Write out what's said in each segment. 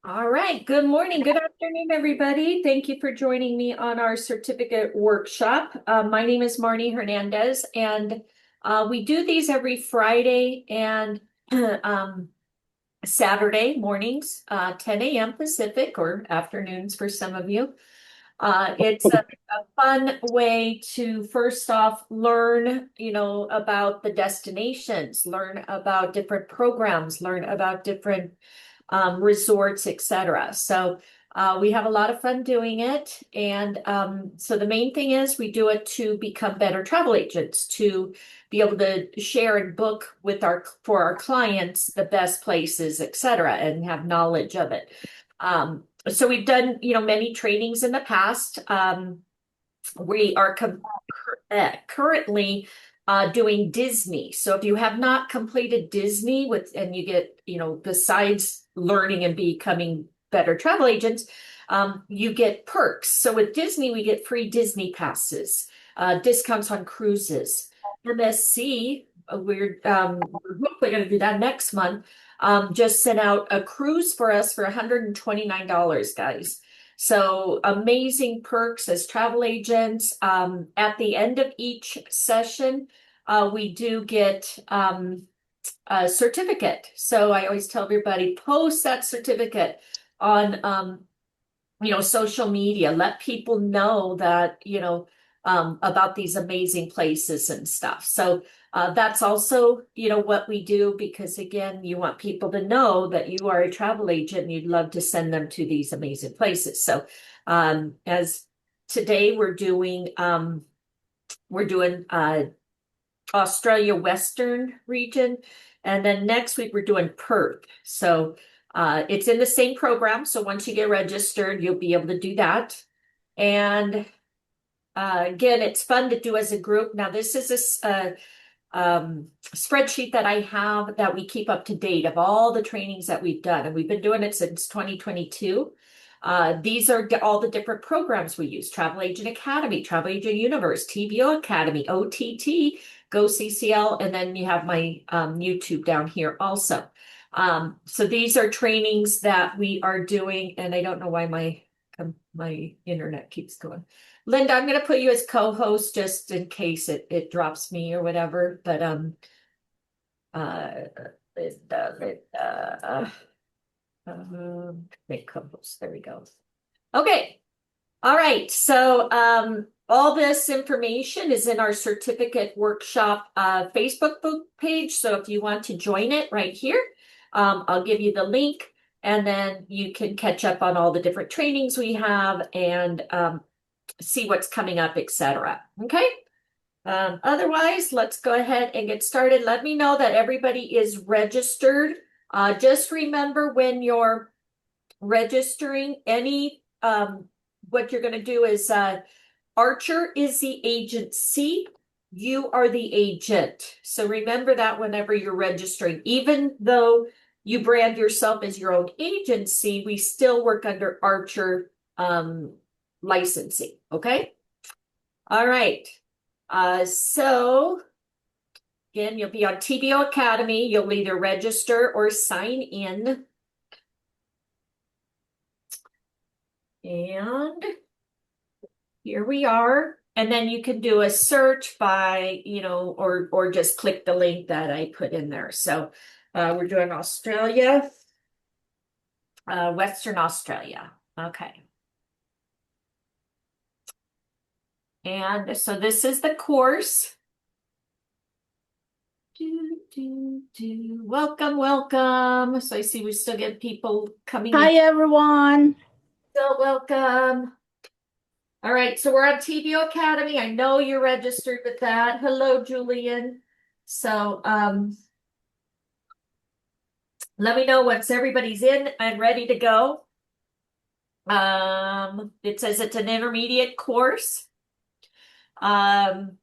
All right. Good morning. Good afternoon, everybody. Thank you for joining me on our certificate workshop. My name is Marnie Hernandez, and we do these every Friday and um, Saturday mornings, 10 a.m. Pacific or afternoons for some of you. It's a fun way to first off learn, about the destinations, learn about different programs, learn about different resorts, etc. So we have a lot of fun doing it. And so the main thing is we do it to become better travel agents, to be able to share and book with for our clients the best places, etc., and have knowledge of it. So we've done, many trainings in the past. We are currently doing Disney. So if you have not completed Disney and you get, besides learning and becoming better travel agents, you get perks. So with Disney, we get free Disney passes, discounts on cruises. MSC, we're hopefully going to do that next month. Just sent out a cruise for us for $129, guys. So amazing perks as travel agents. At the end of each session, we do get a certificate. So I always tell everybody, post that certificate on social media. Let people know that, about these amazing places and stuff. So that's also, what we do because again, you want people to know that you are a travel agent and you'd love to send them to these amazing places. So as today we're doing Australia Western region, and then next week we're doing Perth. So it's in the same program. So once you get registered, you'll be able to do that. And again, it's fun to do as a group. Now, this is a spreadsheet that I have that we keep up to date of all the trainings that we've done. And we've been doing it since 2022. These are all the different programs we use: Travel Agent Academy, Travel Agent Universe, TBO Academy, OTT, Go CCL, and then you have my YouTube down here also. So these are trainings that we are doing, and I don't know why my internet keeps going. Linda, I'm going to put you as co-host just in case it drops me or whatever. But uh, Linda, make co-host. There we go. Okay. All right. So all this information is in our certificate workshop Facebook page. So if you want to join it right here, I'll give you the link and then you can catch up on all the different trainings we have and see what's coming up, etc. Okay. Otherwise, let's go ahead and get started. Let me know that everybody is registered. Just remember when you're registering what you're going to do is Archer is the agency. You are the agent. So remember that whenever you're registering, even though you brand yourself as your own agency, we still work under Archer licensing. Okay. All right. So again, you'll be on TBO Academy. You'll either register or sign in. And here we are. And then you can do a search by, or just click the link that I put in there. So we're doing Australia, Western Australia. Okay. And so this is the course. Welcome, welcome. So I see we still get people coming in. Hi, everyone. So welcome. All right, so we're on TVO Academy. I know you're registered with that. Hello, Julian. So let me know once everybody's in and ready to go. It says it's an intermediate course. I'll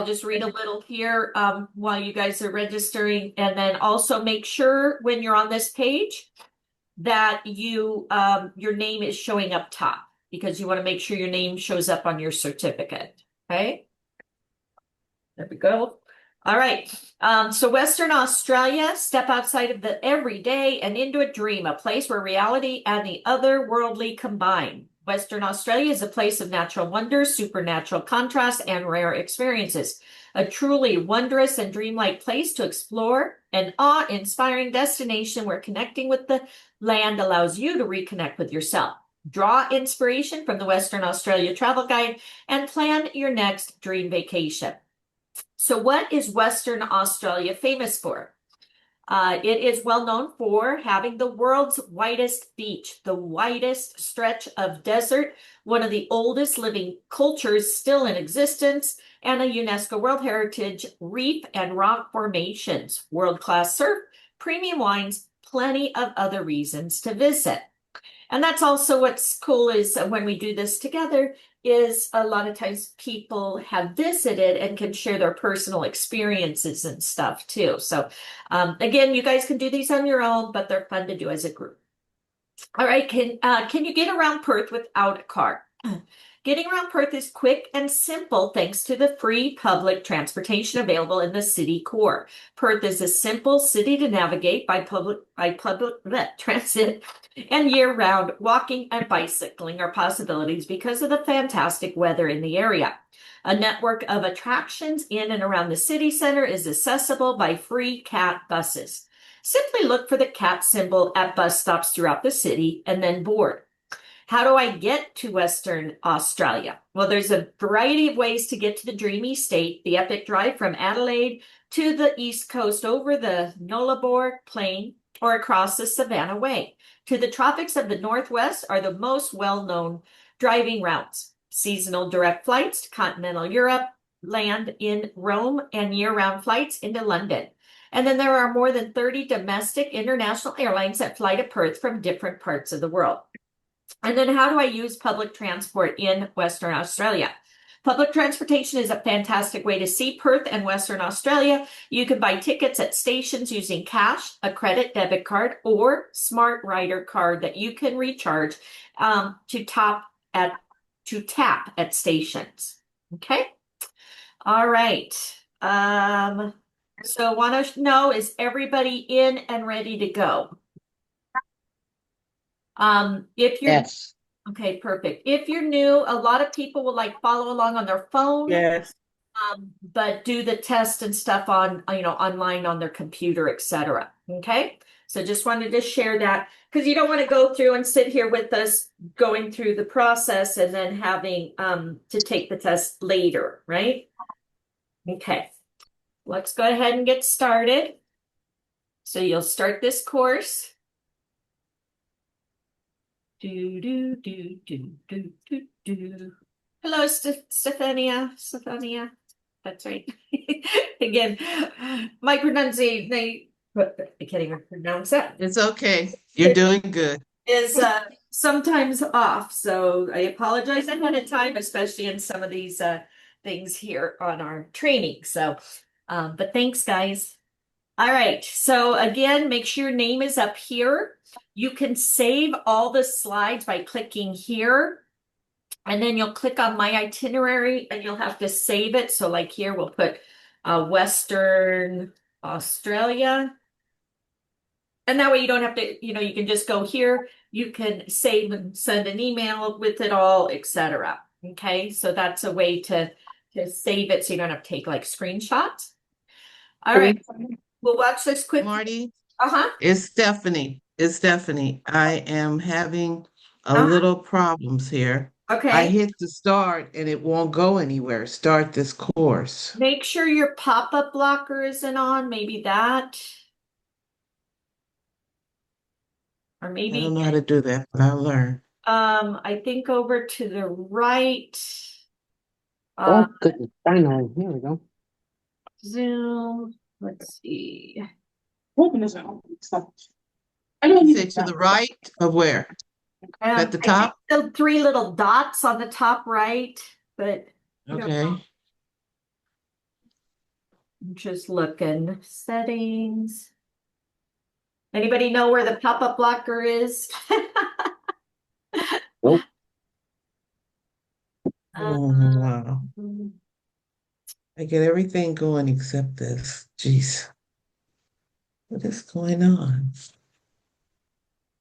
just read a little here while you guys are registering, and then also make sure when you're on this page that your name is showing up top because you want to make sure your name shows up on your certificate. Okay, there we go. All right. So Western Australia, step outside of the everyday and into a dream, a place where reality and the otherworldly combine. Western Australia is a place of natural wonders, supernatural contrasts, and rare experiences. A truly wondrous and dreamlike place to explore, an awe-inspiring destination where connecting with the land allows you to reconnect with yourself. Draw inspiration from the Western Australia Travel Guide and plan your next dream vacation. So, what is Western Australia famous for? It is well known for having the world's widest beach, the widest stretch of desert, one of the oldest living cultures still in existence, and a UNESCO World Heritage reef and rock formations, world-class surf, premium wines, plenty of other reasons to visit. And that's also what's cool is when we do this together is a lot of times people have visited and can share their personal experiences and stuff too. So again, you guys can do these on your own, but they're fun to do as a group. All right, can you get around Perth without a car? Getting around Perth is quick and simple thanks to the free public transportation available in the city core. Perth is a simple city to navigate by public transit, and year-round walking and bicycling are possibilities because of the fantastic weather in the area. A network of attractions in and around the city center is accessible by free cat buses. Simply look for the cat symbol at bus stops throughout the city and then board. How do I get to Western Australia? Well, there's a variety of ways to get to the dreamy state. The epic drive from Adelaide to the east coast over the Nullarbor Plain or across the Savannah Way. To the tropics of the Northwest are the most well-known driving routes. Seasonal direct flights to continental Europe, land in Rome, and year-round flights into London. And then there are more than 30 domestic international airlines that fly to Perth from different parts of the world. And then how do I use public transport in Western Australia? Public transportation is a fantastic way to see Perth and Western Australia. You can buy tickets at stations using cash, a credit debit card, or Smart Rider card that you can recharge to tap at stations. Okay. All right. So want to know, is everybody in and ready to go? If you're Yes. Okay, perfect. If you're new, a lot of people will like follow along on their phone, Yes. but do the test and stuff on, online on their computer, etc. Okay. So just wanted to share that because you don't want to go through and sit here with us going through the process and then having to take the test later, right? Okay. Let's go ahead and get started. So you'll start this course. Do, do, do, do, do, do, do. Hello, Stephania. Stephania. That's right. Again, my pronunciation, I can't even pronounce that. It's okay. You're doing good. Is sometimes off. So I apologize ahead of time, especially in some of these things here on our training. So, but thanks, guys. All right. So again, make sure your name is up here. You can save all the slides by clicking here. And then you'll click on my itinerary and you'll have to save it. So like here, we'll put Western Australia. And that way you don't have to, you can just go here. You can save and send an email with it all, etc. Okay, so that's a way to save it so you don't have to take like screenshots. All right, we'll watch this quick. Marty, Uh-huh. it's Stephanie. It's Stephanie. I am having a Uh-huh. little problems here. I Okay. hit the start and it won't go anywhere. Start this course. Make sure your pop-up blocker isn't on, maybe that. Or I maybe don't know how to do that, but I'll learn. I think over to the right. Oh, goodness. Finally. Here we go. Zoom. Let's see. Open this out. Stop. I don't You need say to that. the right of where? At the I think top? the three little dots on the top right, but I don't know. Okay. I'm just looking. Settings. Anybody know where the pop-up blocker is? Nope. Oh, wow. I get everything going except this. Jeez. What is going on?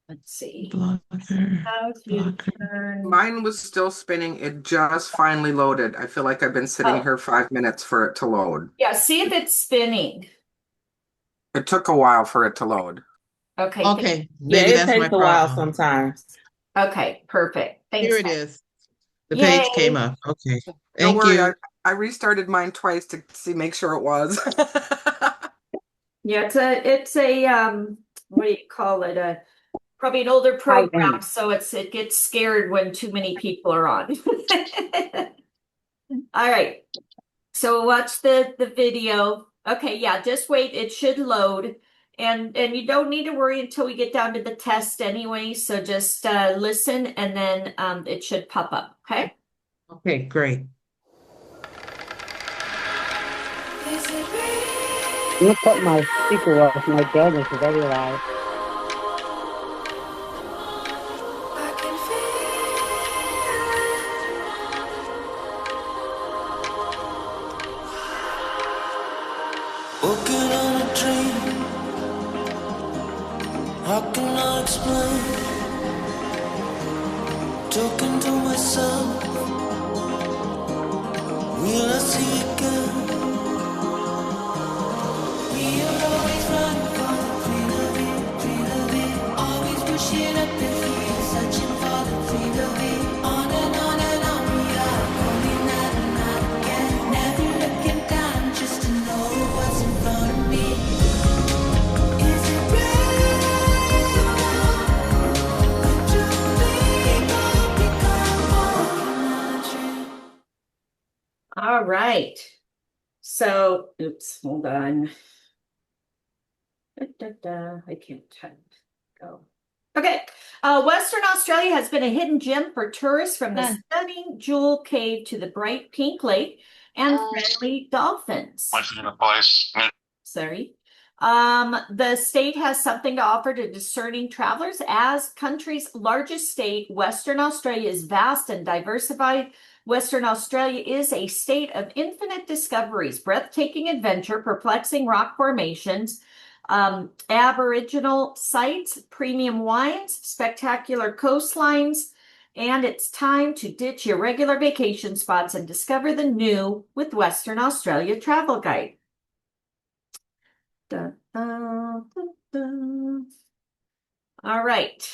Let's see. Blocker. How to Blocker. turn. Mine was still spinning. It just finally loaded. I feel like I've been sitting Oh. here 5 minutes for it to load. Yeah, see if it's spinning. It took a while for it to load. Okay. Okay, Yeah, maybe it that's my takes a while problem. sometimes. Okay, perfect. Here Thanks, it Matt. is. The page came Yay. up. Okay. Don't Thank worry, you. I restarted mine twice to make sure it was. Yeah, it's a what do you call it? Probably an older Hi, program, so it gets scared when too many people are on. All right. So watch the video. Okay, yeah, just wait. It should load. And you don't need to worry until we get down to the test anyway. So just listen and then it should pop up. Okay. Okay, great. I'm gonna cut my speaker off. My dad is very loud. Walking on a dream, how can I explain? Talking to myself, will I see again? We are always running for the freedom, always pushing up the field, searching for the freedom. On and on we are, calling night and night again, never looking down just to know what's in front of me. Is it real? Could you become more? All right. So, oops, hold on. I can't type. Go. Okay. Western Australia has been a hidden gem for tourists, from the stunning Jewel Cave to the bright pink lake and friendly dolphins. Sorry. The state has something to offer to discerning travelers. As country's largest state, Western Australia is vast and diversified. Western Australia is a state of infinite discoveries, breathtaking adventure, perplexing rock formations, Aboriginal sites, premium wines, spectacular coastlines, and it's time to ditch your regular vacation spots and discover the new with Western Australia Travel Guide. Da, da, da, da. All right.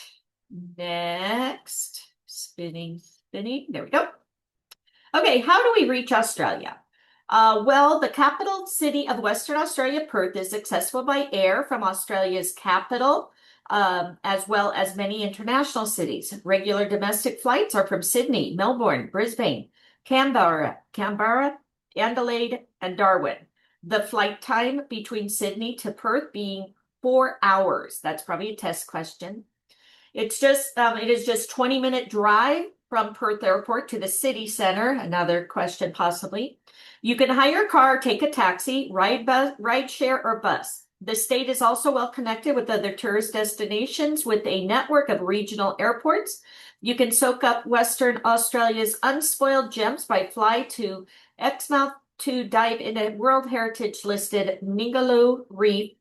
Next. Spinning, spinning. There we go. Okay, how do we reach Australia? Well, the capital city of Western Australia, Perth, is accessible by air from Australia's capital, as well as many international cities. Regular domestic flights are from Sydney, Melbourne, Brisbane, Canberra, Adelaide, and Darwin. The flight time between Sydney to Perth being 4 hours. That's probably a test question. It is just 20-minute drive from Perth Airport to the city center. Another question possibly. You can hire a car, take a taxi, ride share, or bus. The state is also well connected with other tourist destinations with a network of regional airports. You can soak up Western Australia's unspoiled gems by fly to Exmouth to dive into World Heritage listed Ningaloo Reef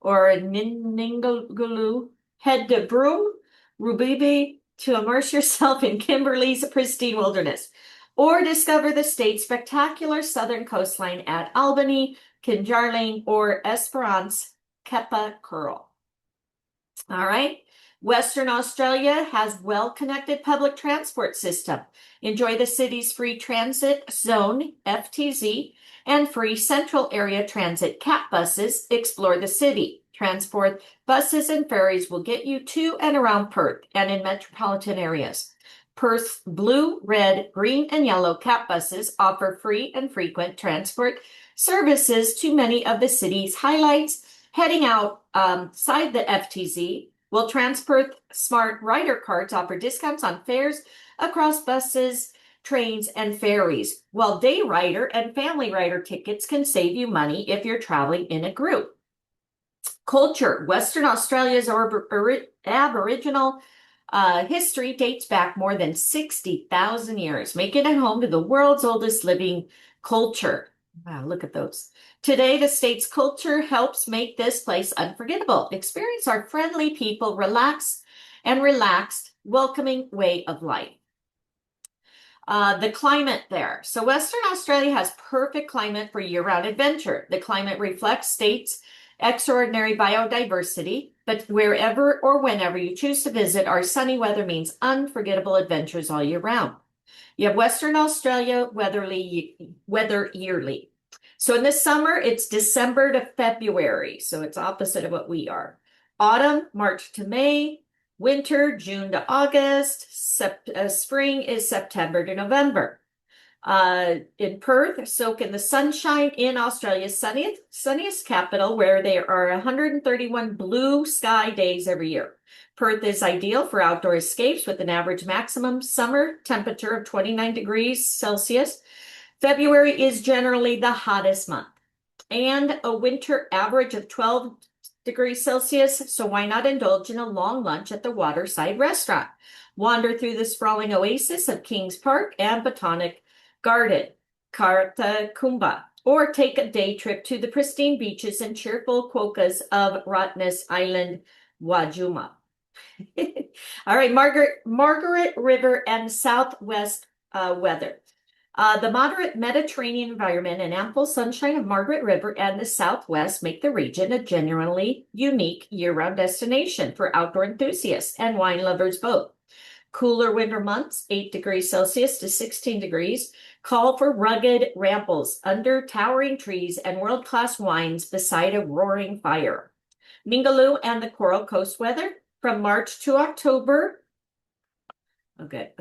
or Ningaloo. Head to Broome, Rubibi to immerse yourself in Kimberley's pristine wilderness, or discover the state's spectacular southern coastline at Albany, Kinjarling, or Esperance Kepa Curl. All right. Western Australia has well-connected public transport system. Enjoy the city's free transit zone, FTZ, and free central area transit CAT buses. Explore the city. Transport buses and ferries will get you to and around Perth and in metropolitan areas. Perth's blue, red, green, and yellow CAT buses offer free and frequent transport services to many of the city's highlights. Heading outside the FTZ, will Transperth Smart Rider cards offer discounts on fares across buses, trains, and ferries, while day rider and family rider tickets can save you money if you're traveling in a group. Culture. Western Australia's Aboriginal history dates back more than 60,000 years, making it home to the world's oldest living culture. Wow, look at those. Today, the state's culture helps make this place unforgettable. Experience our friendly people, relaxed, welcoming way of life. The climate there. So Western Australia has perfect climate for year-round adventure. The climate reflects state's extraordinary biodiversity, but wherever or whenever you choose to visit, our sunny weather means unforgettable adventures all year round. You have Western Australia weather yearly. So in the summer, it's December to February. So it's opposite of what we are. Autumn, March to May. Winter, June to August. Spring is September to November. In Perth, soak in the sunshine in Australia's sunniest capital, where there are 131 blue sky days every year. Perth is ideal for outdoor escapes with an average maximum summer temperature of 29 degrees Celsius. February is generally the hottest month, and a winter average of 12 degrees Celsius, so why not indulge in a long lunch at the waterside restaurant? Wander through the sprawling oasis of Kings Park and Botanic Garden, Kartakumba, or take a day trip to the pristine beaches and cheerful quokkas of Rottnest Island, Wajuma. All right, Margaret River and Southwest weather. The moderate Mediterranean environment and ample sunshine of Margaret River and the Southwest make the region a genuinely unique year-round destination for outdoor enthusiasts and wine lovers both. Cooler winter months, 8 degrees Celsius to 16 degrees, call for rugged rambles under towering trees and world-class wines beside a roaring fire. Mingaloo and the Coral Coast weather from March to October. Okay.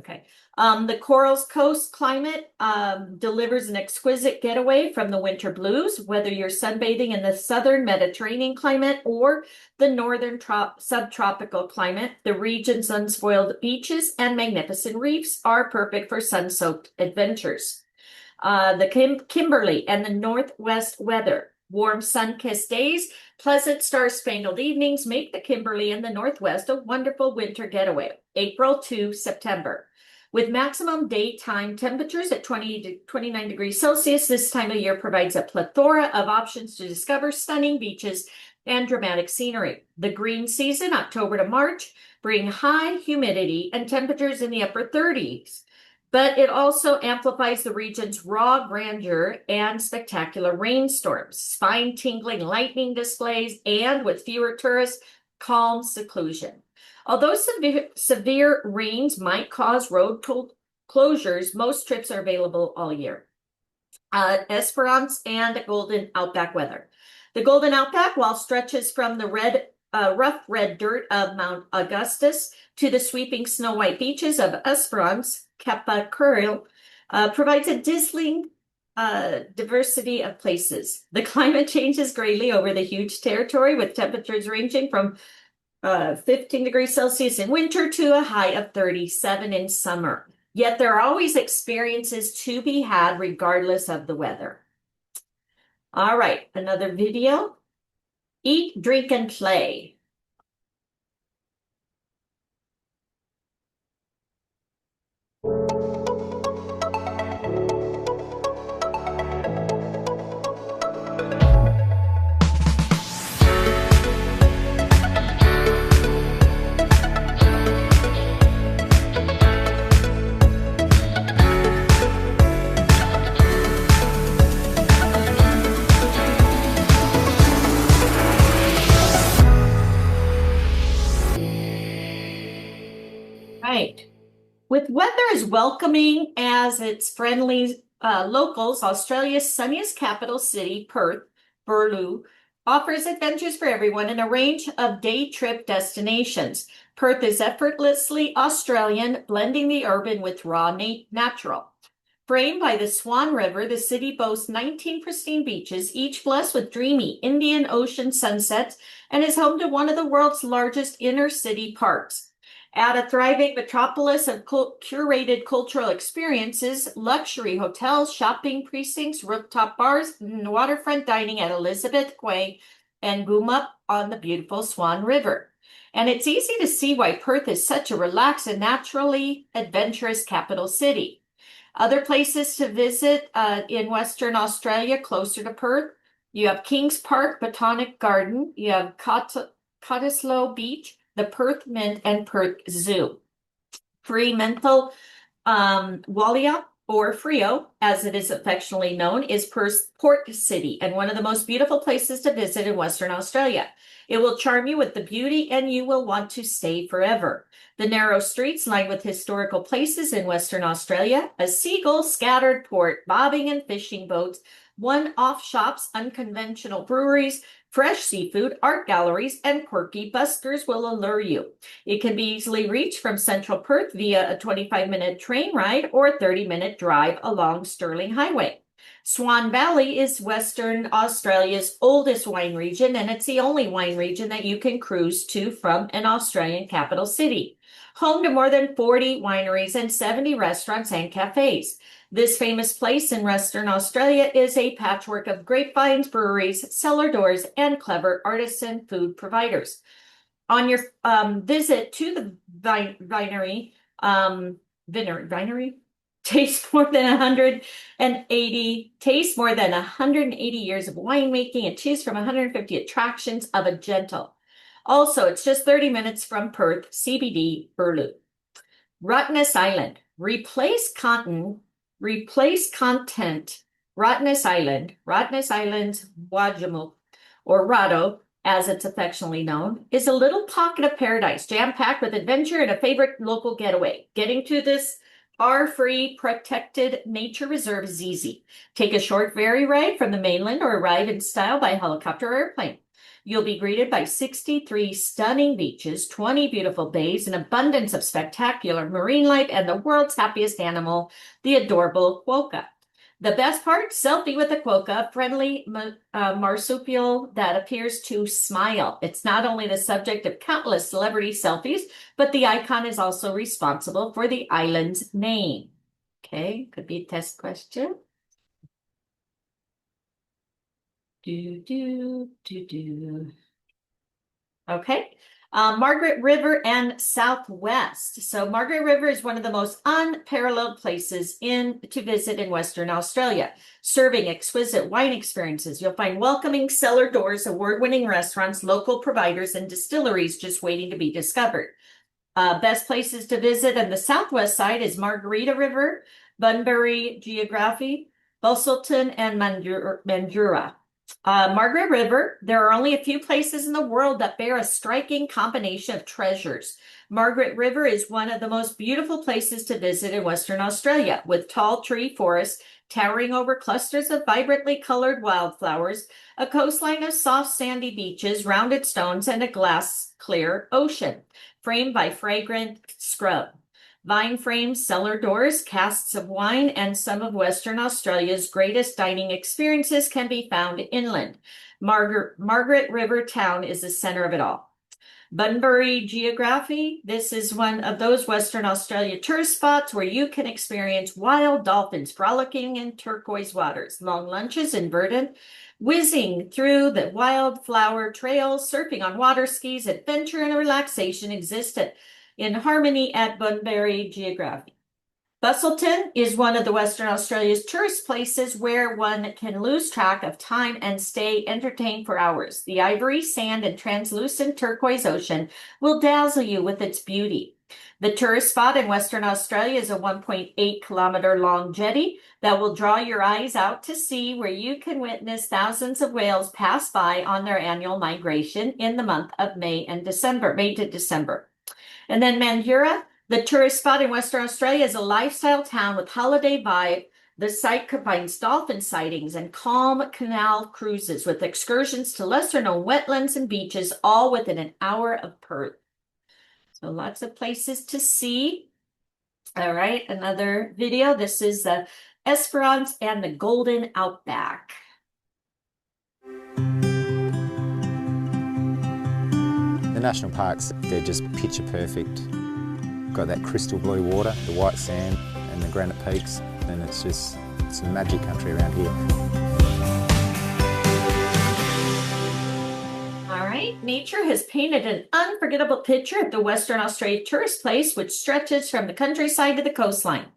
The Coral Coast climate delivers an exquisite getaway from the winter blues, whether you're sunbathing in the southern Mediterranean climate or the northern subtropical climate. The region's unspoiled beaches and magnificent reefs are perfect for sun-soaked adventures. The Kimberley and the Northwest weather. Warm sun-kissed days, pleasant star-spangled evenings make the Kimberley and the Northwest a wonderful winter getaway, April to September. With maximum daytime temperatures at 20 to 29 degrees Celsius, this time of year provides a plethora of options to discover stunning beaches and dramatic scenery. The green season, October to March, bring high humidity and temperatures in the upper 30s. But it also amplifies the region's raw grandeur and spectacular rainstorms, spine-tingling lightning displays, and with fewer tourists, calm seclusion. Although severe rains might cause road closures, most trips are available all year. Esperance and Golden Outback weather. The Golden Outback, while stretches from the rough red dirt of Mount Augustus to the sweeping snow-white beaches of Esperance, Kappa Curl, provides a dazzling diversity of places. The climate changes greatly over the huge territory, with temperatures ranging from 15 degrees Celsius in winter to a high of 37 in summer. Yet there are always experiences to be had regardless of the weather. All right, another video. Eat, drink, and play. Right. With weather as welcoming as its friendly locals, Australia's sunniest capital city, Perth, Burlew, offers adventures for everyone in a range of day trip destinations. Perth is effortlessly Australian, blending the urban with raw natural. Framed by the Swan River, the city boasts 19 pristine beaches, each blessed with dreamy Indian Ocean sunsets, and is home to one of the world's largest inner city parks. At a thriving metropolis of curated cultural experiences, luxury hotels, shopping precincts, rooftop bars, and waterfront dining at Elizabeth Quay and Goomba on the beautiful Swan River. And it's easy to see why Perth is such a relaxed and naturally adventurous capital city. Other places to visit in Western Australia, closer to Perth, you have Kings Park Botanic Garden, you have Cottesloe Beach, the Perth Mint, and Perth Zoo. Fremantle Walia, or Frio, as it is affectionately known, is Perth's port city and one of the most beautiful places to visit in Western Australia. It will charm you with the beauty and you will want to stay forever. The narrow streets lined with historical places in Western Australia, a seagull scattered port, bobbing and fishing boats, one-off shops, unconventional breweries, fresh seafood, art galleries, and quirky buskers will allure you. It can be easily reached from central Perth via a 25-minute train ride or a 30-minute drive along Stirling Highway. Swan Valley is Western Australia's oldest wine region, and it's the only wine region that you can cruise to from an Australian capital city. Home to more than 40 wineries and 70 restaurants and cafes. This famous place in Western Australia is a patchwork of grapevines, breweries, cellar doors, and clever artisan food providers. On your visit to the vinery, taste more than 180 years of winemaking and choose from 150 attractions of a gentle. Also, it's just 30 minutes from Perth, CBD, Burloop. Rottnest Island. Replace content. Rottnest Island's Wajamuk, or Rado, as it's affectionately known, is a little pocket of paradise, jam-packed with adventure and a favorite local getaway. Getting to this R-free protected nature reserve is easy. Take a short ferry ride from the mainland or arrive in style by helicopter or airplane. You'll be greeted by 63 stunning beaches, 20 beautiful bays, an abundance of spectacular marine life, and the world's happiest animal, the adorable quokka. The best part, selfie with a quokka, friendly marsupial that appears to smile. It's not only the subject of countless celebrity selfies, but the icon is also responsible for the island's name. Okay, could be a test question. Okay. Margaret River and Southwest. So Margaret River is one of the most unparalleled places to visit in Western Australia, serving exquisite wine experiences. You'll find welcoming cellar doors, award-winning restaurants, local providers, and distilleries just waiting to be discovered. Best places to visit on the southwest side is Margarita River, Bunbury Geography, Busselton, and Mandurah. Margaret River, there are only a few places in the world that bear a striking combination of treasures. Margaret River is one of the most beautiful places to visit in Western Australia, with tall tree forests towering over clusters of vibrantly colored wildflowers, a coastline of soft sandy beaches, rounded stones, and a glass-clear ocean, framed by fragrant scrub. Vine frames, cellar doors, casks of wine, and some of Western Australia's greatest dining experiences can be found inland. Margaret River Town is the center of it all. Bunbury Geography. This is one of those Western Australia tourist spots where you can experience wild dolphins frolicking in turquoise waters, long lunches in verdant, whizzing through the wildflower trails, surfing on water skis. Adventure and relaxation exist in harmony at Bunbury Geography. Busselton is one of the Western Australia's tourist places where one can lose track of time and stay entertained for hours. The ivory, sand, and translucent turquoise ocean will dazzle you with its beauty. The tourist spot in Western Australia is a 1.8-kilometer long jetty that will draw your eyes out to sea, where you can witness thousands of whales pass by on their annual migration in the month of May to December. And then Mandurah, the tourist spot in Western Australia, is a lifestyle town with holiday vibe. The site combines dolphin sightings and calm canal cruises with excursions to lesser-known wetlands and beaches, all within an hour of Perth. So lots of places to see. All right, another video. This is the Esperance and the Golden Outback. The national parks, they're just picture perfect. Got that crystal blue water, the white sand and the granite peaks, and it's a magic country around here. All right, nature has painted an unforgettable picture of the Western Australia tourist place, which stretches from the countryside to the coastline.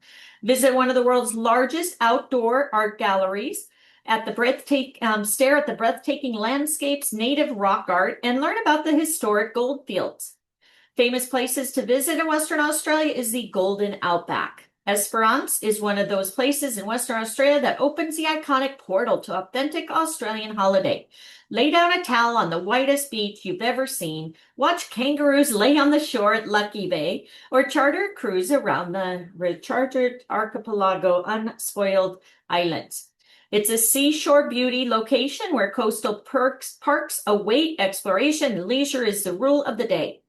Visit one of the world's largest outdoor art galleries stare at the breathtaking landscapes, native rock art, and learn about the historic gold fields. Famous places to visit in Western Australia is the Golden Outback. Esperance is one of those places in Western Australia that opens the iconic portal to authentic Australian holiday. Lay down a towel on the whitest beach you've ever seen, watch kangaroos lay on the shore at Lucky Bay, or charter a cruise around the rechartered archipelago unspoiled islands. It's a seashore beauty location where coastal parks await exploration and leisure is the rule of the day.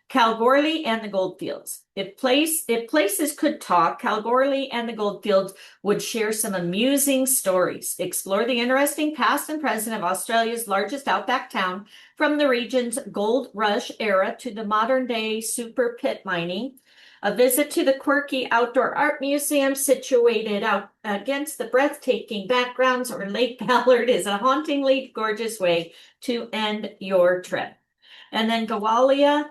Kalgoorlie and the Goldfields. If places could talk, Kalgoorlie and the Goldfields would share some amusing stories. Explore the interesting past and present of Australia's largest outback town, from the region's gold rush era to the modern day super pit mining. A visit to the quirky outdoor art museum situated out against the breathtaking backgrounds or Lake Ballard is a hauntingly gorgeous way to end your trip. And then Gawalia,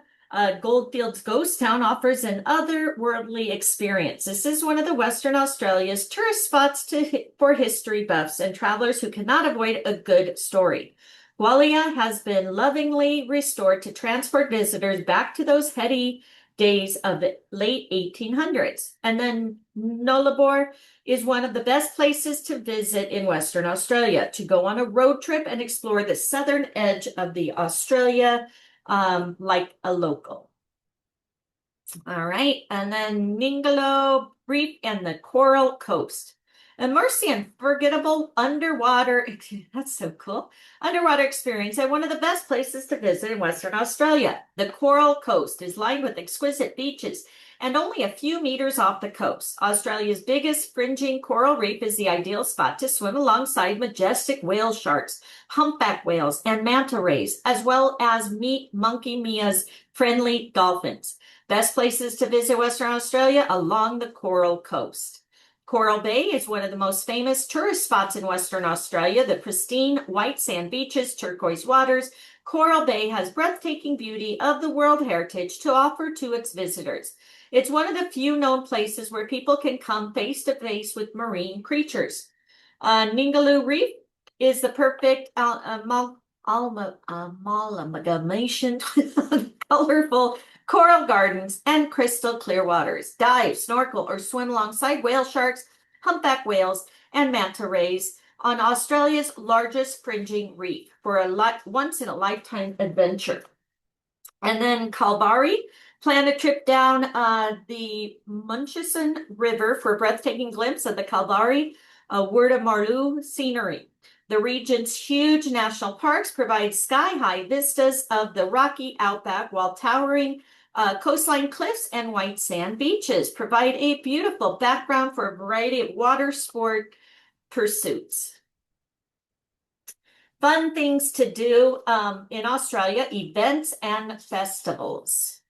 Goldfields Ghost Town, offers an otherworldly experience. This is one of the Western Australia's tourist spots for history buffs and travelers who cannot avoid a good story. Gwalia has been lovingly restored to transport visitors back to those heady days of the late 1800s. And then Nullarbor is one of the best places to visit in Western Australia, to go on a road trip and explore the southern edge of the Australia like a local. All right, and then Ningaloo Reef and the Coral Coast. Immerse the unforgettable underwater, that's so cool, underwater experience at one of the best places to visit in Western Australia. The Coral Coast is lined with exquisite beaches and only a few meters off the coast. Australia's biggest fringing coral reef is the ideal spot to swim alongside majestic whale sharks, humpback whales, and manta rays, as well as meet Monkey Mia's friendly dolphins. Best places to visit Western Australia along the Coral Coast. Coral Bay is one of the most famous tourist spots in Western Australia. The pristine white sand beaches, turquoise waters. Coral Bay has breathtaking beauty of the World Heritage to offer to its visitors. It's one of the few known places where people can come face to face with marine creatures. Ningaloo Reef is the perfect amalgamation of colorful coral gardens and crystal clear waters. Dive, snorkel, or swim alongside whale sharks, humpback whales, and manta rays on Australia's largest fringing reef for a once-in-a-lifetime adventure. And then Kalbarri, plan a trip down the Murchison River for a breathtaking glimpse of the Kalbarri Wurundjeri scenery. The region's huge national parks provide sky-high vistas of the rocky outback, while towering coastline cliffs and white sand beaches provide a beautiful background for a variety of water sport pursuits. Fun things to do in Australia, events and festivals.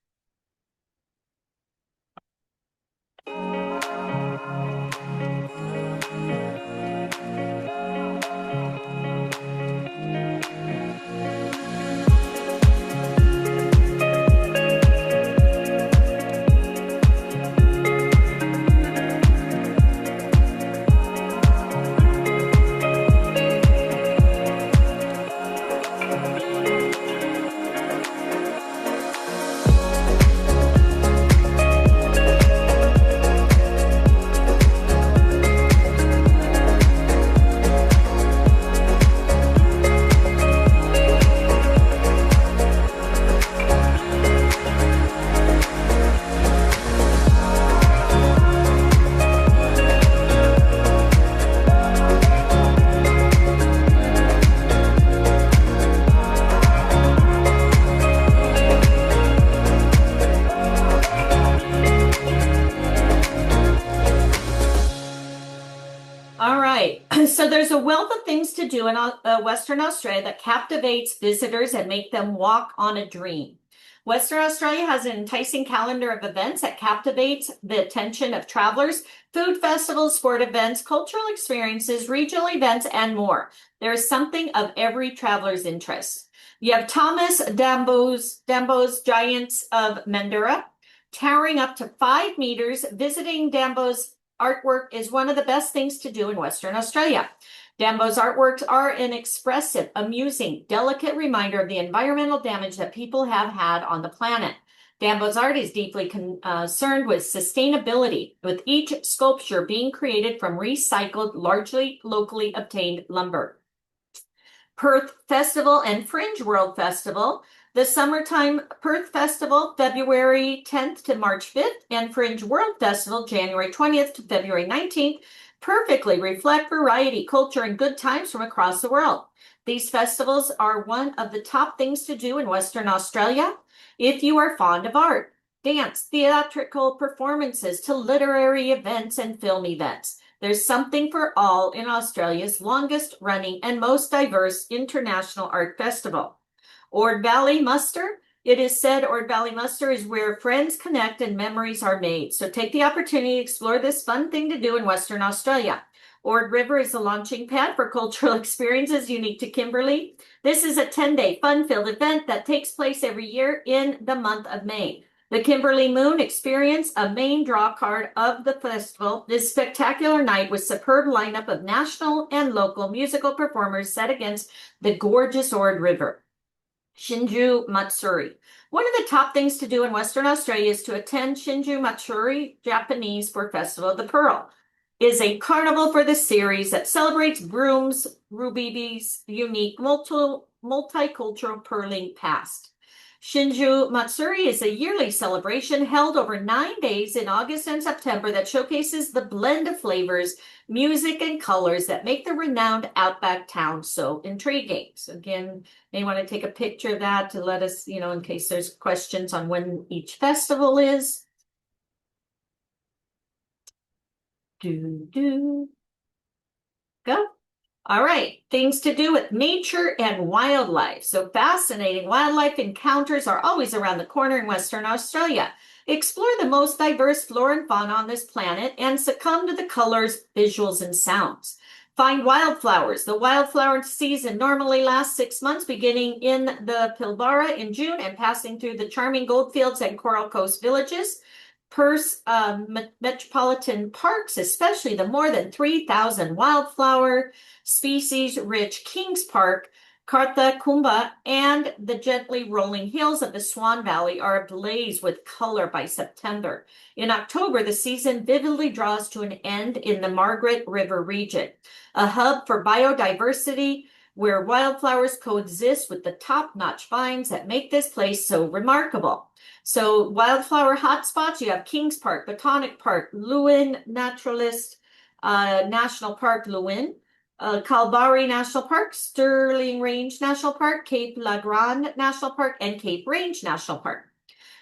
So there's a wealth of things to do in Western Australia that captivates visitors and make them walk on a dream. Western Australia has an enticing calendar of events that captivates the attention of travelers: food festivals, sport events, cultural experiences, regional events, and more. There is something of every traveler's interest. You have Thomas Dambo's Giants of Mandurah, towering up to 5 meters. Visiting Dambo's artwork is one of the best things to do in Western Australia. Dambo's artworks are an expressive, amusing, delicate reminder of the environmental damage that people have had on the planet. Dambo's art is deeply concerned with sustainability, with each sculpture being created from recycled, largely locally obtained lumber. Perth Festival and Fringe World Festival. The summertime Perth Festival, February 10th to March 5th, and Fringe World Festival, January 20th to February 19th, perfectly reflect variety, culture, and good times from across the world. These festivals are one of the top things to do in Western Australia. If you are fond of art, dance, theatrical performances, to literary events and film events, there's something for all in Australia's longest running and most diverse international art festival. Ord Valley Muster. It is said Ord Valley Muster is where friends connect and memories are made. So take the opportunity to explore this fun thing to do in Western Australia. Ord River is a launching pad for cultural experiences unique to Kimberley. This is a 10-day fun-filled event that takes place every year in the month of May. The Kimberley Moon Experience, a main draw card of the festival, this spectacular night with superb lineup of national and local musical performers set against the gorgeous Ord River. Shinju Matsuri. One of the top things to do in Western Australia is to attend Shinju Matsuri, Japanese for Festival of the Pearl. Is a carnival for the series that celebrates brooms, rubies, unique multicultural pearling past. Shinju Matsuri is a yearly celebration held over 9 days in August and September that showcases the blend of flavors, music, and colors that make the renowned outback town so intriguing. So again, they want to take a picture of that to let us, in case there's questions on when each festival is. Go. All right, things to do with nature and wildlife. So fascinating wildlife encounters are always around the corner in Western Australia. Explore the most diverse flora and fauna on this planet and succumb to the colors, visuals, and sounds. Find wildflowers. The wildflower season normally lasts 6 months, beginning in the Pilbara in June and passing through the charming goldfields and Coral Coast villages. Perth metropolitan parks, especially the more than 3,000 wildflower species-rich Kings Park, Kartha Kumbha, and the gently rolling hills of the Swan Valley are ablaze with color by September. In October, the season vividly draws to an end in the Margaret River region, a hub for biodiversity where wildflowers coexist with the top-notch vines that make this place so remarkable. So wildflower hotspots, you have Kings Park, Botanic Park, Lewin Naturalist National Park, Lewin, Kalbarri National Park, Stirling Range National Park, Cape La Grande National Park, and Cape Range National Park.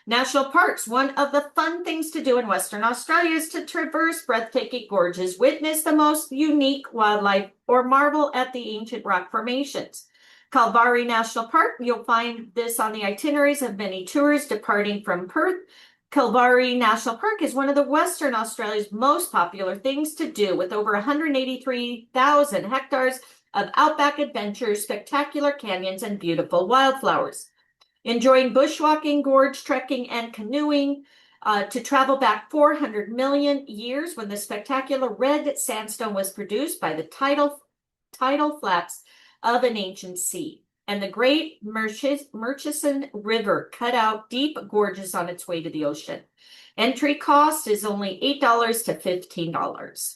National parks, one of the fun things to do in Western Australia is to traverse breathtaking gorges, witness the most unique wildlife, or marvel at the ancient rock formations. Kalbarri National Park, you'll find this on the itineraries of many tours departing from Perth. Kalbarri National Park is one of the Western Australia's most popular things to do, with over 183,000 hectares of outback adventures, spectacular canyons, and beautiful wildflowers. Enjoying bushwalking, gorge trekking, and canoeing to travel back 400 million years when the spectacular red sandstone was produced by the tidal flats of an ancient sea. And the Great Murchison River cut out deep gorges on its way to the ocean. Entry cost is only $8 to $15.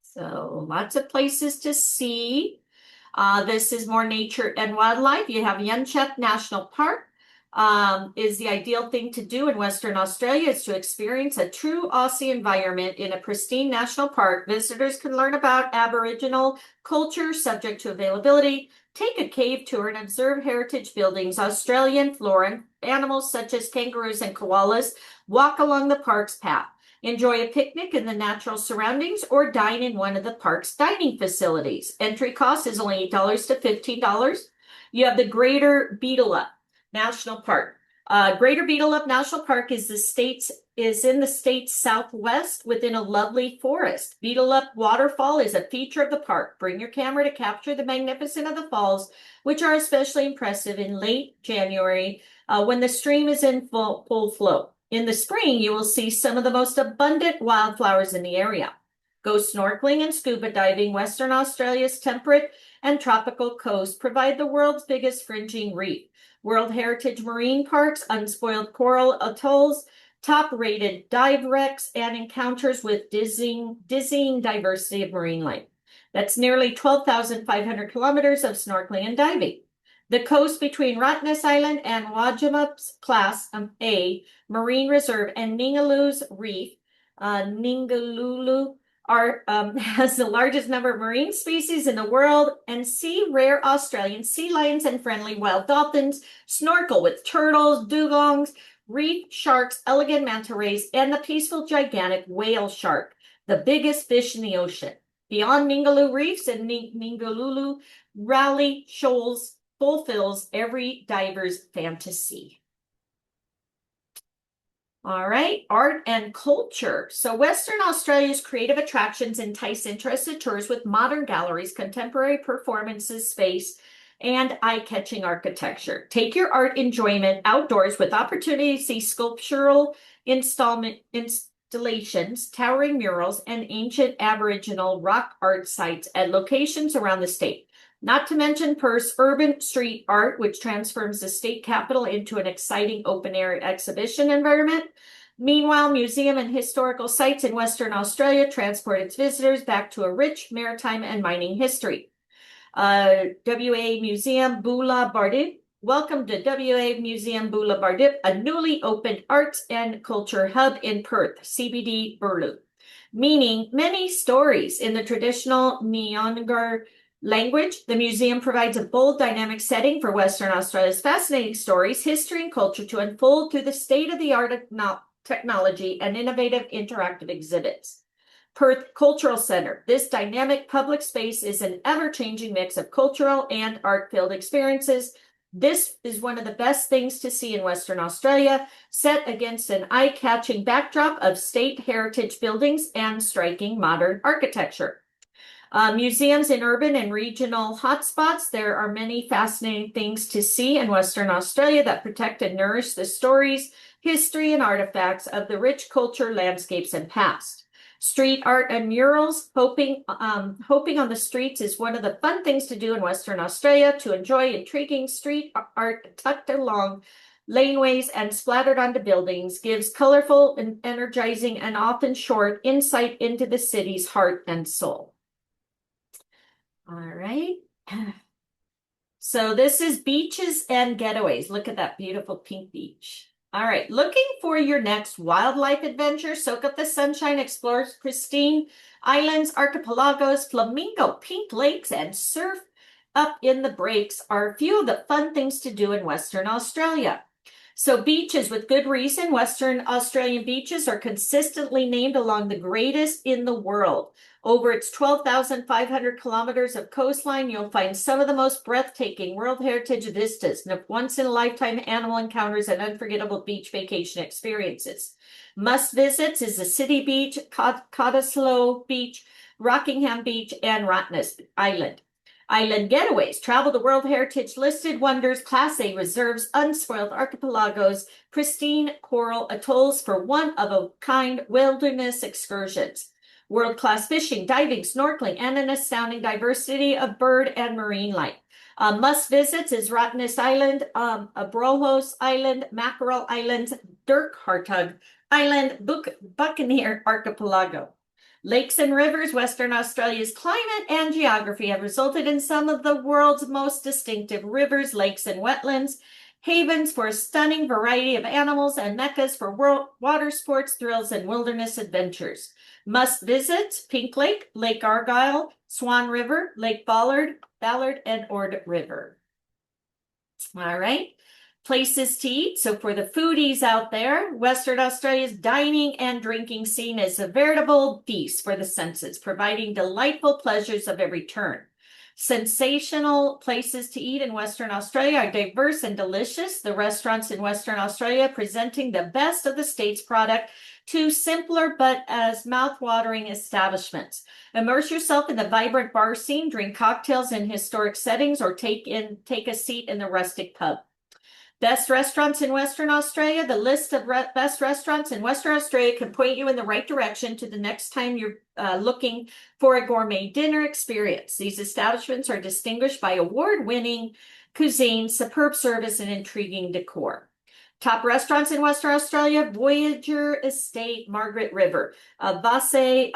So lots of places to see. This is more nature and wildlife. You have Yunchep National Park. Is the ideal thing to do in Western Australia is to experience a true Aussie environment in a pristine national park. Visitors can learn about Aboriginal culture subject to availability, take a cave tour, and observe heritage buildings, Australian flora, and animals such as kangaroos and koalas. Walk along the park's path. Enjoy a picnic in the natural surroundings or dine in one of the park's dining facilities. Entry cost is only $8 to $15. You have the Greater Beetaloo National Park. Greater Beetaloo National Park is in the state's southwest within a lovely forest. Beetaloo Waterfall is a feature of the park. Bring your camera to capture the magnificence of the falls, which are especially impressive in late January when the stream is in full flow. In the spring, you will see some of the most abundant wildflowers in the area. Go snorkeling and scuba diving. Western Australia's temperate and tropical coast provide the world's biggest fringing reef. World Heritage Marine Parks, unspoiled coral atolls, top-rated dive wrecks, and encounters with dizzying diversity of marine life. That's nearly 12,500 kilometers of snorkeling and diving. The coast between Rottnest Island and Wajimup's Class A Marine Reserve and Ningaloo's Reef, Ningalulu, has the largest number of marine species in the world, and see rare Australian sea lions and friendly wild dolphins, snorkel with turtles, dugongs, reef sharks, elegant manta rays, and the peaceful gigantic whale shark, the biggest fish in the ocean. Beyond Ningaloo reefs and Ningalulu Rally shoals fulfills every diver's fantasy. All right, art and culture. So Western Australia's creative attractions entice interested tourists with modern galleries, contemporary performances space, and eye-catching architecture. Take your art enjoyment outdoors with opportunity to see sculptural installations, towering murals, and ancient Aboriginal rock art sites at locations around the state. Not to mention Perth's urban street art, which transforms the state capital into an exciting open-air exhibition environment. Meanwhile, museum and historical sites in Western Australia transport its visitors back to a rich maritime and mining history. WA Museum Bula Bardip. Welcome to WA Museum Bula Bardip, a newly opened arts and culture hub in Perth, CBD Burloop. Meaning many stories in the traditional Nyungar language. The museum provides a bold, dynamic setting for Western Australia's fascinating stories, history, and culture to unfold through the state-of-the-art technology and innovative interactive exhibits. Perth Cultural Centre. This dynamic public space is an ever-changing mix of cultural and art-filled experiences. This is one of the best things to see in Western Australia, set against an eye-catching backdrop of state heritage buildings and striking modern architecture. Museums in urban and regional hotspots. There are many fascinating things to see in Western Australia that protect and nourish the stories, history, and artifacts of the rich culture, landscapes, and past. Street art and murals. Hoping on the streets is one of the fun things to do in Western Australia. To enjoy intriguing street art tucked along laneways and splattered onto buildings gives colorful and energizing and often short insight into the city's heart and soul. All right. So this is beaches and getaways. Look at that beautiful pink beach. All right. Looking for your next wildlife adventure? Soak up the sunshine, explore pristine islands, archipelagos, flamingo pink lakes, and surf up in the breaks are a few of the fun things to do in Western Australia. So beaches, with good reason. Western Australian beaches are consistently named among the greatest in the world. Over its 12,500 kilometers of coastline, you'll find some of the most breathtaking World Heritage vistas, once-in-a-lifetime animal encounters, and unforgettable beach vacation experiences. Must-visits is the City Beach, Cottesloe Beach, Rockingham Beach, and Rottnest Island. Island getaways. Travel to World Heritage listed wonders, Class A reserves, unspoiled archipelagos, pristine coral atolls for one-of-a-kind wilderness excursions. World-class fishing, diving, snorkeling, and an astounding diversity of bird and marine life. Must-visits is Rottnest Island, Abrolhos Island, Mackerel Island, Dirk Hartog Island, Buccaneer Archipelago. Lakes and rivers. Western Australia's climate and geography have resulted in some of the world's most distinctive rivers, lakes, and wetlands, havens for a stunning variety of animals, and meccas for water sports, thrills, and wilderness adventures. Must visit: Pink Lake, Lake Argyle, Swan River, Lake Ballard, and Ord River. All right. Places to eat. So for the foodies out there, Western Australia's dining and drinking scene is a veritable feast for the senses, providing delightful pleasures of every turn. Sensational places to eat in Western Australia are diverse and delicious. The restaurants in Western Australia presenting the best of the state's product to simpler but as mouth-watering establishments. Immerse yourself in the vibrant bar scene, drink cocktails in historic settings, or take a seat in the rustic pub. Best restaurants in Western Australia. The list of best restaurants in Western Australia can point you in the right direction to the next time you're looking for a gourmet dinner experience. These establishments are distinguished by award-winning cuisine, superb service, and intriguing decor. Top restaurants in Western Australia: Voyager Estate, Margaret River, Vase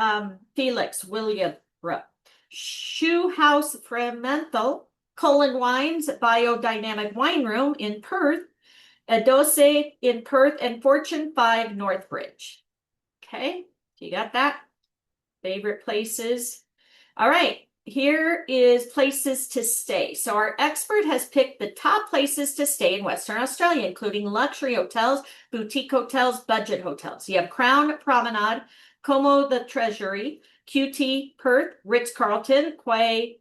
Felix, Williamsburg, Shoe House Fremantle, Cullen Wines, Biodynamic Wine Room in Perth, Adose in Perth, and Fortune 5 Northbridge. Okay, you got that? Favorite places. All right, here is places to stay. So our expert has picked the top places to stay in Western Australia, including luxury hotels, boutique hotels, budget hotels. You have Crown Promenade, Como the Treasury, QT Perth, Ritz-Carlton, Quay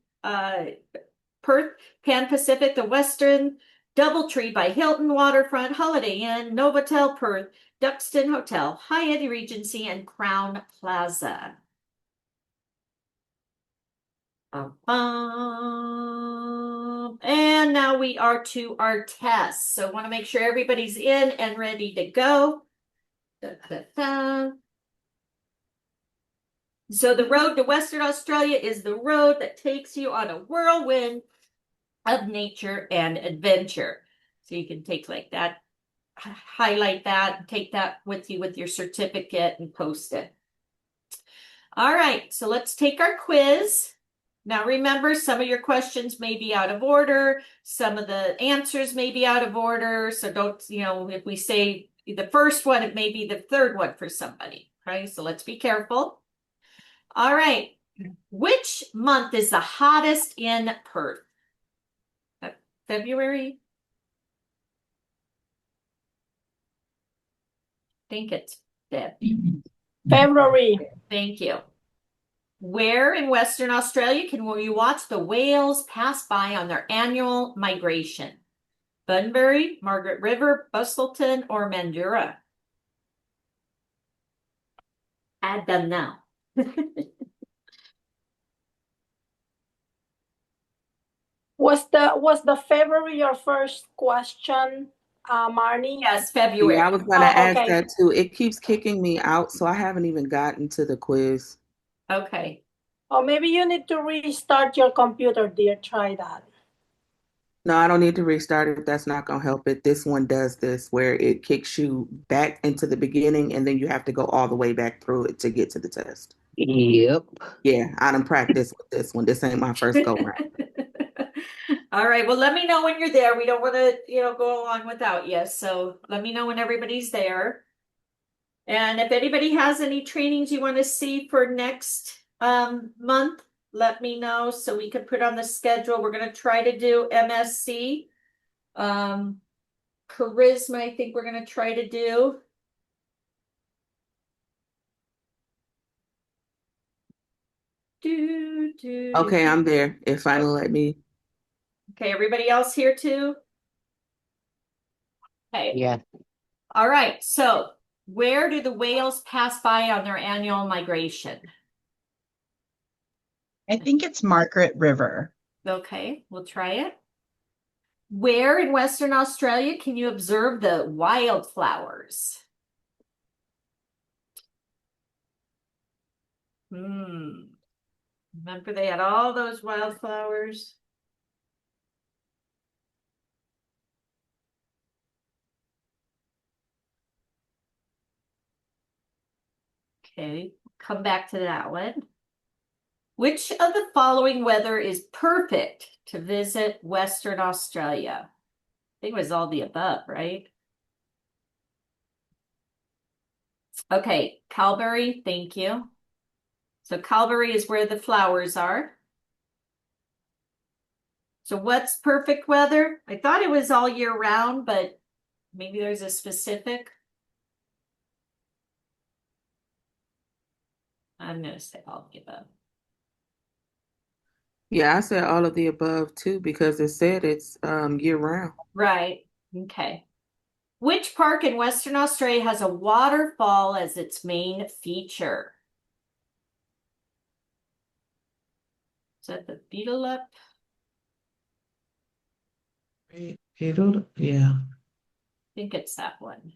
Perth, Pan Pacific, the Western, Doubletree by Hilton, Waterfront, Holiday Inn, Novotel Perth, Duxton Hotel, Hyatt Regency, and Crown Plaza. And now we are to our test. So I want to make sure everybody's in and ready to go. So the road to Western Australia is the road that takes you on a whirlwind of nature and adventure. So you can take like that, highlight that, take that with you with your certificate and post it. All right, so let's take our quiz. Now remember, some of your questions may be out of order. Some of the answers may be out of order. So don't, if we say the first one, it may be the third one for somebody. Okay, so let's be careful. All right, which month is the hottest in Perth? February? I think it's February. Thank you. Where in Western Australia can you watch the whales pass by on their annual migration? Bunbury, Margaret River, Busselton, or Mandurah? Add them now. Was the February your first question, Marnie? Yes, February. Yeah, I was gonna Oh, ask okay. that too. It keeps kicking me out, so I haven't even gotten to the quiz. Okay. Or maybe you need to restart your computer, dear. Try that. No, I don't need to restart it if that's not gonna help it. This one does this where it kicks you back into the beginning and then you have to go all the way back through it to get to the test. Yep. Yeah, I done practiced with this one. This ain't my first go round. All right. Well, let me know when you're there. We don't want to, go on without you. So let me know when everybody's there. And if anybody has any trainings you want to see for next month, let me know so we can put on the schedule. We're going to try to do MSc. Charisma, I think we're going to try to do. Okay, I'm there. It finally let me. Okay, everybody else here too? Okay. Yeah. All right. So where do the whales pass by on their annual migration? I think it's Margaret River. Okay, we'll try it. Where in Western Australia can you observe the wildflowers? Remember they had all those wildflowers? Okay, come back to that one. Which of the following weather is perfect to visit Western Australia? I think it was all the above, right? Okay, Calgary, thank you. So Calgary is where the flowers are. So what's perfect weather? I thought it was all year round, but maybe there's a specific. I'm going to say all of the above. Yeah, I said all of the above too because it said it's year round. Right. Okay. Which park in Western Australia has a waterfall as its main feature? Is that the Beetle Up? Yeah. think it's that one.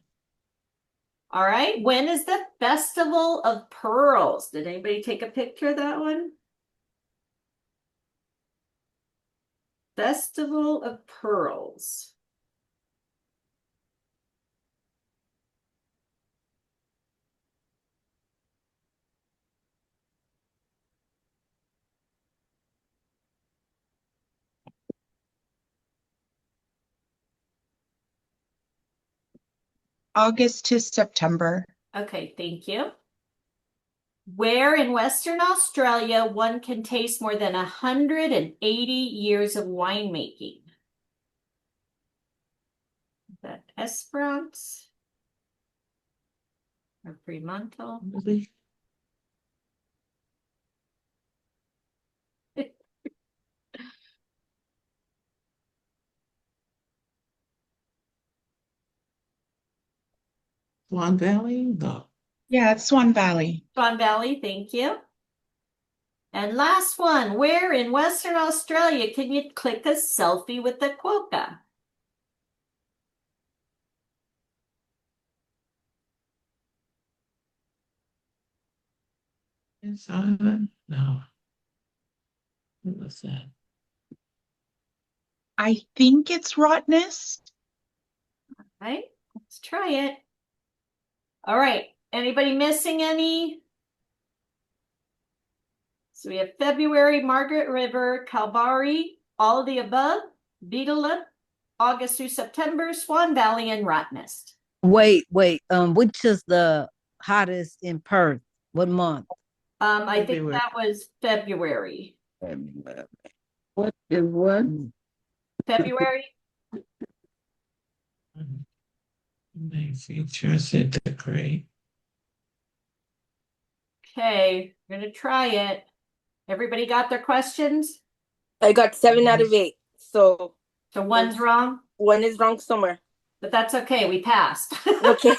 All right. When is the Festival of Pearls? Did anybody take a picture of that one? Festival of Pearls. August to September. Okay, thank you. Where in Western Australia one can taste more than 180 years of winemaking? Is that Esperance or Fremantle? Really? Swan Valley? No. Yeah, it's Swan Valley. Swan Valley, thank you. And last one, where in Western Australia can you click a selfie with the quokka? It's Island? No. What was that? I think it's Rottnest. Right, let's try it. All right, anybody missing any? So we have February, Margaret River, Kalbarri, all of the above, Beetalip, August through September, Swan Valley, and Rottnest. Wait. Which is the hottest in Perth? What month? I think February. that was February. What is what? February? Main features it the great. Okay, we're gonna try it. Everybody got their questions? I got 7 out of 8. So So one's wrong, one is wrong somewhere. but that's okay, we passed. Okay.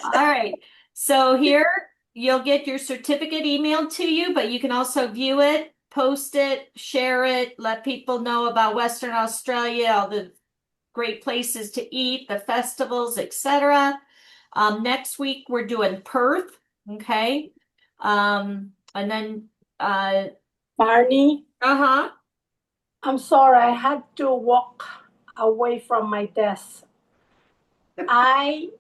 All right, so here you'll get your certificate emailed to you, but you can also view it, post it, share it, let people know about Western Australia, all the great places to eat, the festivals, etc. Next week we're doing Perth, okay? And then Barney, uh-huh. I'm sorry, I had to walk away from my desk. I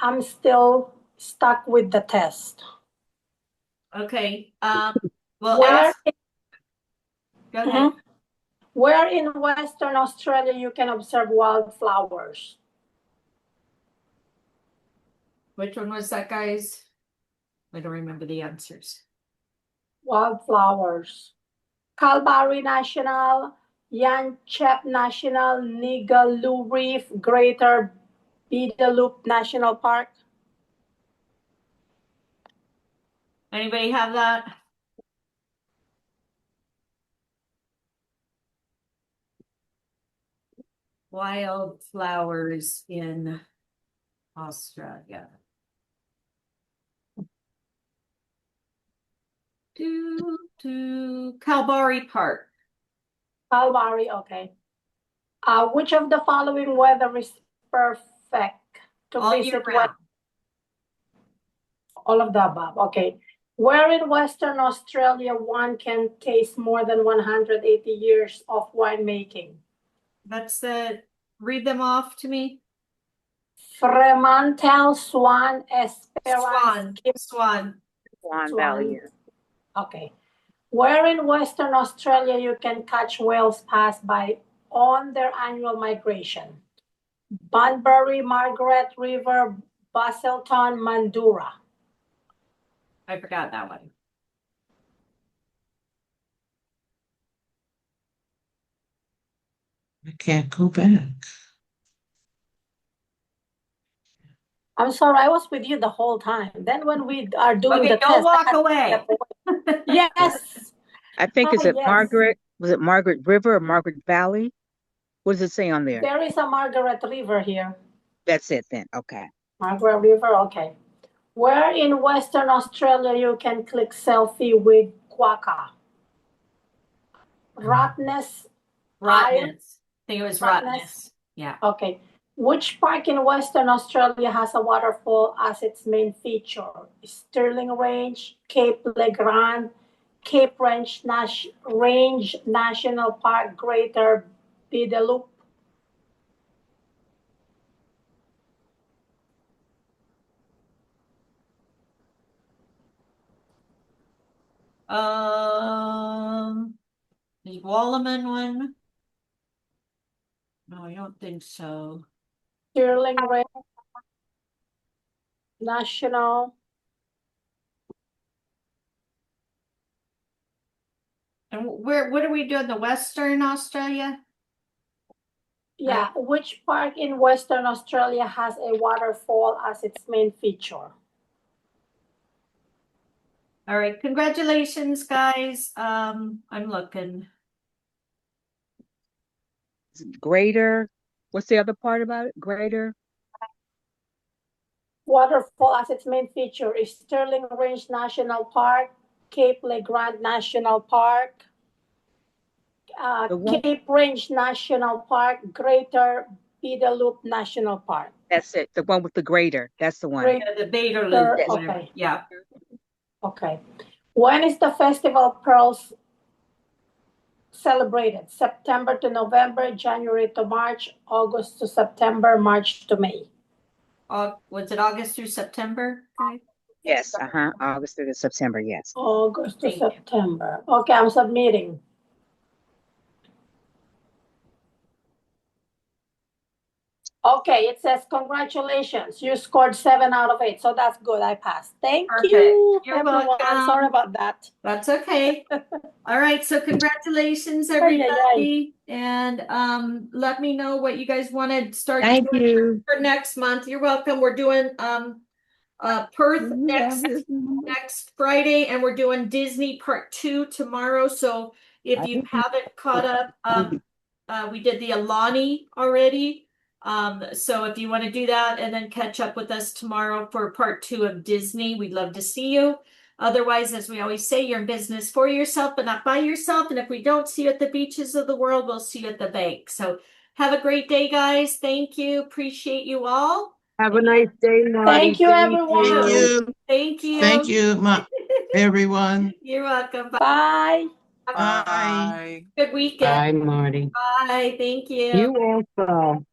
am still stuck with the test. Okay. Well, Where, go ahead. where in Western Australia you can observe wildflowers? Which one was that, guys? I don't remember the answers. Wildflowers. Kalbarri National, Yanchep National, Nigaloo Reef, Greater Beetaloop National Park. Anybody have that? Wildflowers in Australia. Kalbarri Park. Kalbarri, okay. Which of the following weather is perfect to All year visit? round. All of the above, okay. Where in Western Australia one can taste more than 180 years of winemaking? That's read them off to me. Fremantle, Swan, Esperance, Swan. Swan Valley. Okay. Where in Western Australia you can catch whales pass by on their annual migration? Bunbury, Margaret River, Busselton, Mandurah. I forgot that one. I can't go back. I'm sorry, I was with you the whole time. Then when we are doing Okay, the don't test, walk away. yes. I think is it Yes. Margaret? Was it Margaret River or Margaret Valley? What does it say on there? There is a Margaret River here. That's it then. Okay. Margaret River, okay. Where in Western Australia you can click selfie with quokka? Rottnest. Rottnest. I think it was Rottnest. Rottnest. Yeah. Okay. Which park in Western Australia has a waterfall as its main feature? Stirling Range, Cape Legrand, Cape Range National Park, Greater Bideloop. The Wallaman one? No, I don't think so. Stirling Range National. And what are we doing? The Western Australia? Yeah, which park in Western Australia has a waterfall as its main feature? All right, congratulations, guys. I'm looking. Greater. What's the other part about it? Greater. Waterfall as its main feature is Stirling Range National Park, Cape Legrand National Park, Cape Range National Park, Greater Bideloop National Park. That's it. The one with the greater. That's the one. Yeah, the Beta Loop. Okay. Yeah. Okay. When is the Festival of Pearls celebrated? September to November, January to March, August to September, March to May. Was it August through September? Okay. Yes. August through September. Yes. August to September. Okay, I'm submitting. Okay, it says congratulations. You scored 7 out of 8, so that's good. I passed. Thank you, You're everyone. welcome. Sorry about that. That's okay. All right, so congratulations, everybody. And let me know what you guys want to start Thank doing you. for next month. You're welcome. We're doing Perth next Friday, and we're doing Disney Part 2 tomorrow. So if you haven't caught up, we did the Alani already. So if you want to do that and then catch up with us tomorrow for Part 2 of Disney, we'd love to see you. Otherwise, as we always say, you're in business for yourself, but not by yourself. And if we don't see you at the beaches of the world, we'll see you at the bank. So have a great day, guys. Thank you. Appreciate you all. Have a nice day, Marty. Thank you, everyone. Thank you. Thank you. Thank you, everyone. You're welcome. Bye. Bye. Good weekend. Bye, Marty. Bye. Thank you. You also.